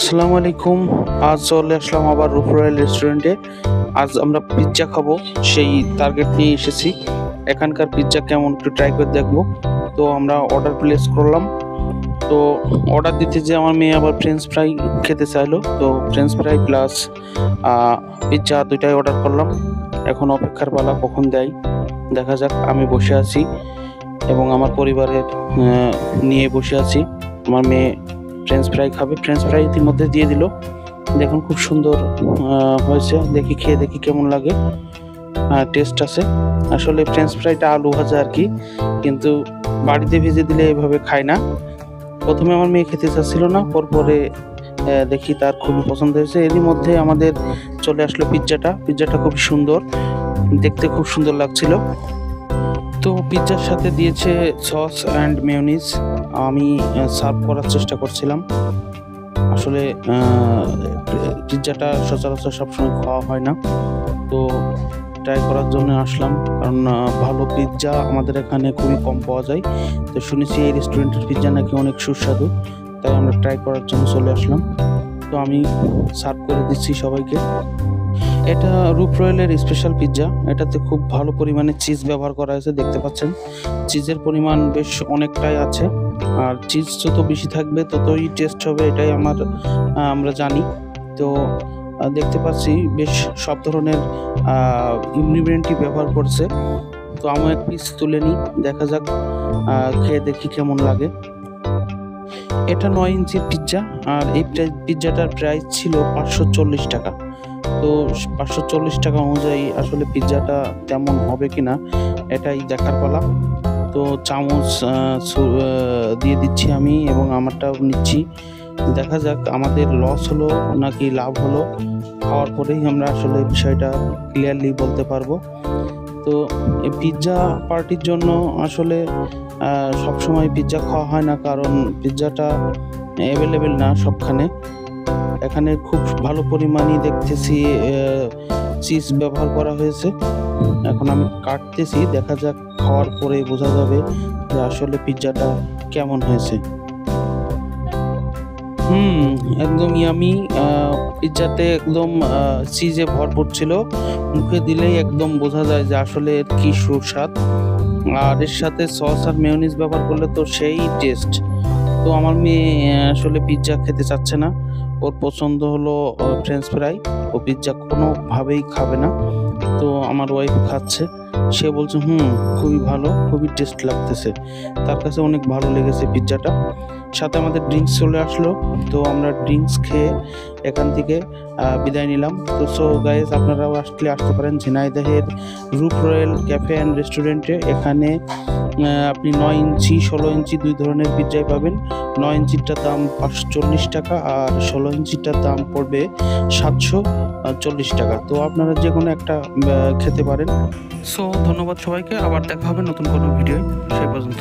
আসসালামু আলাইকুম। আজ চলে আসলাম আবার রূপ রয়্যাল রেস্টুরেন্টে। আজ আমরা পিৎজা খাবো, সেই টার্গেট নিয়ে এসেছি। এখানকার পিৎজা কেমন একটু ট্রাই করে দেখবো। তো আমরা অর্ডার প্লেস করলাম। তো অর্ডার দিতে যে আমার মেয়ে আবার ফ্রেঞ্চ ফ্রাই খেতে চাইলো, তো ফ্রেঞ্চ ফ্রাই প্লাস পিৎজা দুইটাই অর্ডার করলাম। এখন অপেক্ষার পালা কখন দেয় দেখা যাক। আমি বসে আছি এবং আমার পরিবারের নিয়ে বসে আছি। আমার মেয়ে ফ্রেঞ্চ ফ্রাই খাবে, ফ্রেঞ্চ ফ্রাই ইতিমধ্যে দিয়ে দিল। দেখুন খুব সুন্দর হয়েছে, দেখি খেয়ে দেখি কেমন লাগে। টেস্ট আছে। আসলে ফ্রেঞ্চ ফ্রাইটা আলু ভাজা আর কি, কিন্তু বাড়িতে ভেজে দিলে এভাবে খায় না। প্রথমে আমার মেয়ে খেতে চাচ্ছিল না, পরে দেখি তার খুবই পছন্দ হয়েছে। এরই মধ্যে আমাদের চলে আসলো পিৎজাটা খুব সুন্দর দেখতে, খুব সুন্দর লাগছিল। তো পিৎজার সাথে দিয়েছে সস অ্যান্ড মেয়োনিজ। আমি সার্ভ করার চেষ্টা করছিলাম। আসলে পিৎজাটা সচরাচর সবসময় খাওয়া হয় না, তো ট্রাই করার জন্য আসলাম। কারণ ভালো পিৎজা আমাদের এখানে খুবই কম পাওয়া যায়। তো শুনেছি এই রেস্টুরেন্টের পিৎজা নাকি অনেক সুস্বাদু, তাই আমরা ট্রাই করার জন্য চলে আসলাম। তো আমি সার্ভ করে দিচ্ছি সবাইকে। এটা রূপ রয়্যালের স্পেশাল পিৎজা। এটাতে খুব ভালো পরিমাণে চিজ ব্যবহার করা হয়েছে, দেখতে পাচ্ছেন। চিজের পরিমাণ বেশ অনেকটাই আছে, আর চিজ যত বেশি থাকবে ততই টেস্ট হবে, এটাই আমরা জানি। তো দেখতে পাচ্ছি বেশ সব ধরনের ইনগ্রিডিয়েন্টই ব্যবহার করছে। তো আমি এক পিস তুলে নিই, দেখা যাক খেয়ে দেখি কেমন লাগে। এটা 9 ইঞ্চির পিৎজা, আর এই পিৎজাটার প্রাইস ছিল 540 টাকা। তো 540 টাকা অনুযায়ী আসলে পিৎজাটা তেমন হবে কিনা এটাই দেখার পালা। তো চামচ দিয়ে দিচ্ছি আমি এবং আমারটাও নিচ্ছি। দেখা যাক আমাদের লস হলো নাকি লাভ হলো, খাওয়ার পরেই আমরা আসলে বিষয়টা ক্লিয়ারলি বলতে পারবো। তো এই পিৎজা পার্টির জন্য আসলে সবসময় পিৎজা খাওয়া হয় না, কারণ পিৎজাটা অ্যাভেলেবেল না সবখানে। এখানে খুব ভালো পরিমাণে দেখতেছি চিজ ব্যবহার করা হয়েছে। এখন আমি কাটতেছি, দেখা যাক খাওয়ার পরে বোঝা যাবে যে আসলে পিৎজাটা কেমন হয়েছে। একদম ইয়ামি। পিৎজাতে একদম চিজে ভরপুর ছিল, মুখে দিলেই একদম বোঝা যায় যে আসলে কি সুস্বাদ। আর এর সাথে সস আর মেয়োনিজ ব্যবহার করলে তো সেই টেস্ট। তো আমার মেয়ে আসলে পিৎজা খেতে চাচ্ছে না, ওর পছন্দ হলো ফ্রেঞ্চ ফ্রাই। ও পিৎজা কোনোভাবেই খাবে না। তো আমার ওয়াইফ খাচ্ছে, সে বলছে খুবই ভালো, খুবই টেস্ট লাগতেছে, তার কাছে অনেক ভালো লেগেছে পিৎজাটা। সাথে আমাদের ড্রিঙ্কস চলে আসলো, তো আমরা ড্রিঙ্কস খেয়ে এখান থেকে বিদায় নিলাম। তো সো গাইজ, আপনারাও আসতে পারেন ঝিনাইদহের রূপ রয়্যাল ক্যাফে অ্যান্ড রেস্টুরেন্টে। এখানে আপনি 9 ইঞ্চি 16 ইঞ্চি দুই ধরনের পিৎজাই পাবেন। 9 ইঞ্চিটার দাম 540 টাকা, আর 16 ইঞ্চিটার দাম পড়বে 740 টাকা। তো আপনারা যে কোনো একটা খেতে পারেন। সো ধন্যবাদ সবাইকে, আবার দেখা হবে নতুন কোনো ভিডিও। সেই পর্যন্ত।